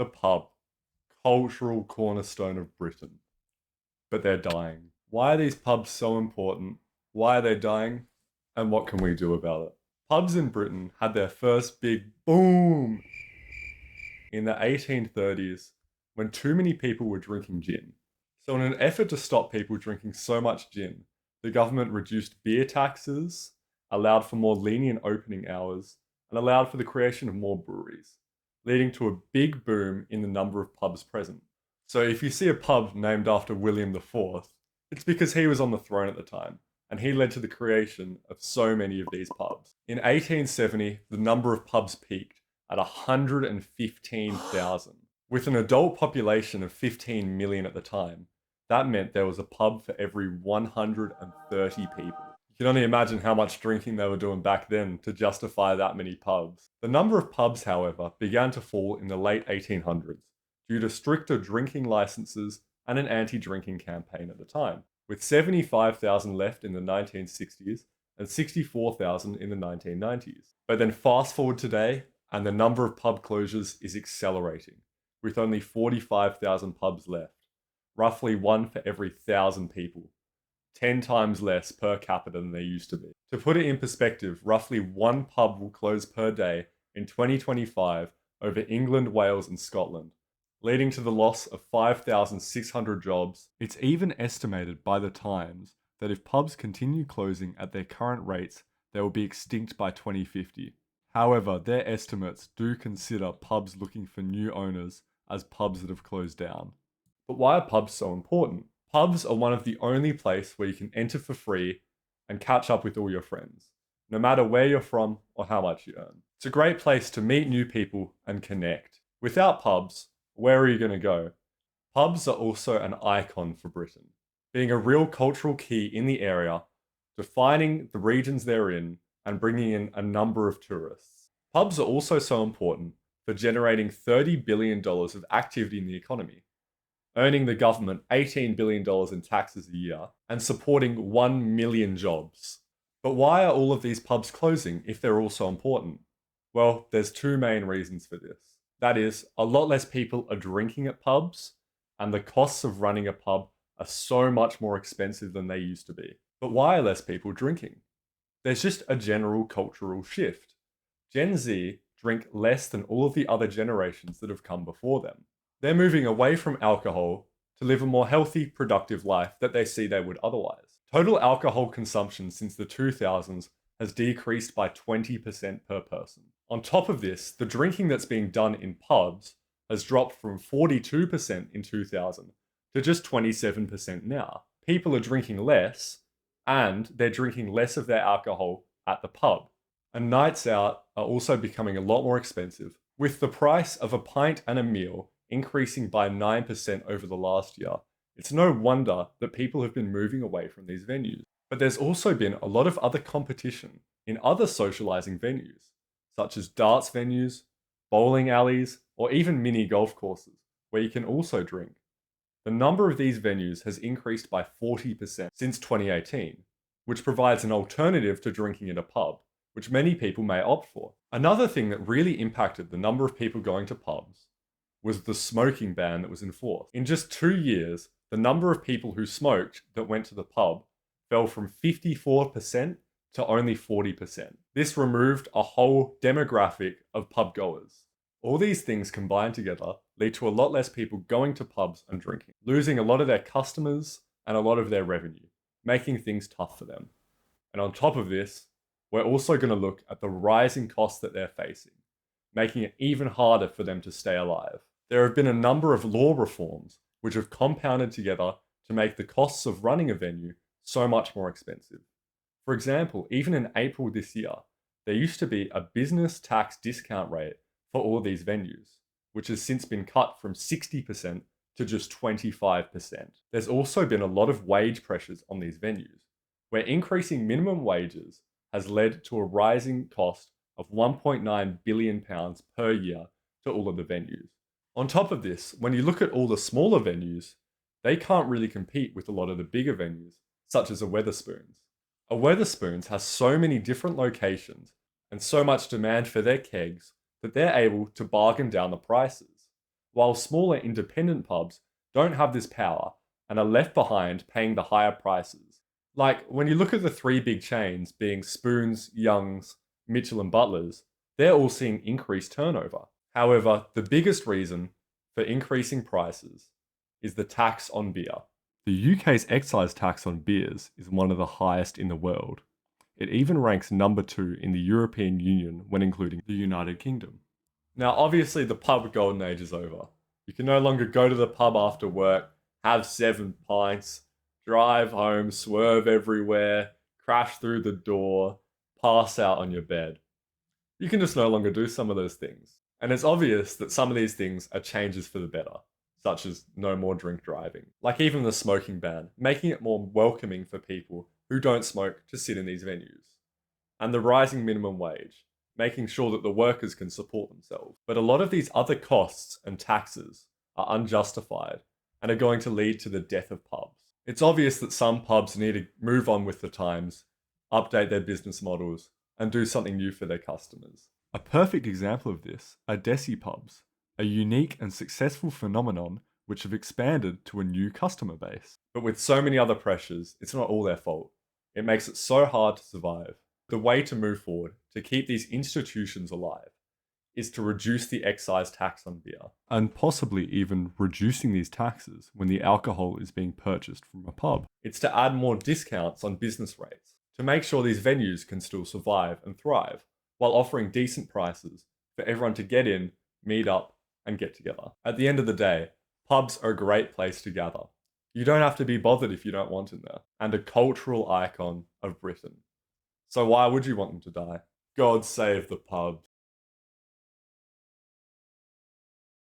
The pub, cultural cornerstone of Britain. But they're dying. Why are these pubs so important? Why are they dying? And what can we do about it? Pubs in Britain had their first big boom in the 1830s when too many people were drinking gin. So, in an effort to stop people drinking so much gin, the government reduced beer taxes, allowed for more lenient opening hours, and allowed for the creation of more breweries, leading to a big boom in the number of pubs present. So, if you see a pub named after William IV, it's because he was on the throne at the time, and he led to the creation of so many of these pubs. In 1870, the number of pubs peaked at 115,000. With an adult population of 15 million at the time, that meant there was a pub for every 130 people. You can only imagine how much drinking they were doing back then to justify that many pubs. The number of pubs, however, began to fall in the late 1800s due to stricter drinking licenses and an anti-drinking campaign at the time, with 75,000 left in the 1960s and 64,000 in the 1990s. But then fast forward today, and the number of pub closures is accelerating, with only 45,000 pubs left, roughly one for every 1,000 people, 10 times less per capita than they used to be. To put it in perspective, roughly one pub will close per day in 2025 over England, Wales, and Scotland, leading to the loss of 5,600 jobs. It's even estimated by the Times that if pubs continue closing at their current rates, they will be extinct by 2050. However, their estimates do consider pubs looking for new owners as pubs that have closed down. But why are pubs so important? Pubs are one of the only places where you can enter for free and catch up with all your friends, no matter where you're from or how much you earn. It's a great place to meet new people and connect. Without pubs, where are you going to go? Pubs are also an icon for Britain, being a real cultural key in the area, defining the regions they're in, and bringing in a number of tourists. Pubs are also so important for generating $30 billion of activity in the economy, earning the government $18 billion in taxes a year, and supporting 1 million jobs. But why are all of these pubs closing if they're all so important? Well, there's two main reasons for this. That is, a lot less people are drinking at pubs, and the costs of running a pub are so much more expensive than they used to be. But why are less people drinking? There's just a general cultural shift. Gen Z drink less than all of the other generations that have come before them. They're moving away from alcohol to live a more healthy, productive life that they see they would otherwise. Total alcohol consumption since the 2000s has decreased by 20% per person. On top of this, the drinking that's being done in pubs has dropped from 42% in 2000 to just 27% now. People are drinking less, and they're drinking less of their alcohol at the pub. And nights out are also becoming a lot more expensive, with the price of a pint and a meal increasing by 9% over the last year. It's no wonder that people have been moving away from these venues. But there's also been a lot of other competition in other socializing venues, such as darts venues, bowling alleys, or even mini golf courses, where you can also drink. The number of these venues has increased by 40% since 2018, which provides an alternative to drinking in a pub, which many people may opt for. Another thing that really impacted the number of people going to pubs was the smoking ban that was enforced. In just 2 years, the number of people who smoked that went to the pub fell from 54% to only 40%. This removed a whole demographic of pub goers. All these things combined together lead to a lot less people going to pubs and drinking, losing a lot of their customers and a lot of their revenue, making things tough for them. And on top of this, we're also going to look at the rising costs that they're facing, making it even harder for them to stay alive. There have been a number of law reforms which have compounded together to make the costs of running a venue so much more expensive. For example, even in April this year, there used to be a business tax discount rate for all of these venues, which has since been cut from 60% to just 25%. There's also been a lot of wage pressures on these venues, where increasing minimum wages has led to a rising cost of £1.9 billion per year to all of the venues. On top of this, when you look at all the smaller venues, they can't really compete with a lot of the bigger venues, such as a Wetherspoons. A Wetherspoons has so many different locations and so much demand for their kegs that they're able to bargain down the prices. while smaller independent pubs don't have this power and are left behind paying the higher prices. Like, when you look at the three big chains being Spoons, Young's, Mitchell and Butlers, they're all seeing increased turnover. However, the biggest reason for increasing prices is the tax on beer. The UK's excise tax on beers is one of the highest in the world. It even ranks number 2 in the European Union when including the United Kingdom. Now, obviously, the pub golden age is over. You can no longer go to the pub after work, have 7 pints, drive home, swerve everywhere, crash through the door, pass out on your bed. You can just no longer do some of those things. And it's obvious that some of these things are changes for the better, such as no more drink driving. Like even the smoking ban, making it more welcoming for people who don't smoke to sit in these venues. And the rising minimum wage, making sure that the workers can support themselves. But a lot of these other costs and taxes are unjustified and are going to lead to the death of pubs. It's obvious that some pubs need to move on with the times, update their business models, and do something new for their customers. A perfect example of this are desi pubs, a unique and successful phenomenon which have expanded to a new customer base. But with so many other pressures, it's not all their fault. It makes it so hard to survive. The way to move forward, to keep these institutions alive, is to reduce the excise tax on beer, and possibly even reducing these taxes when the alcohol is being purchased from a pub. It's to add more discounts on business rates, to make sure these venues can still survive and thrive, while offering decent prices for everyone to get in, meet up, and get together. At the end of the day, pubs are a great place to gather. You don't have to be bothered if you don't want in there, and a cultural icon of Britain. So why would you want them to die? God save the pubs.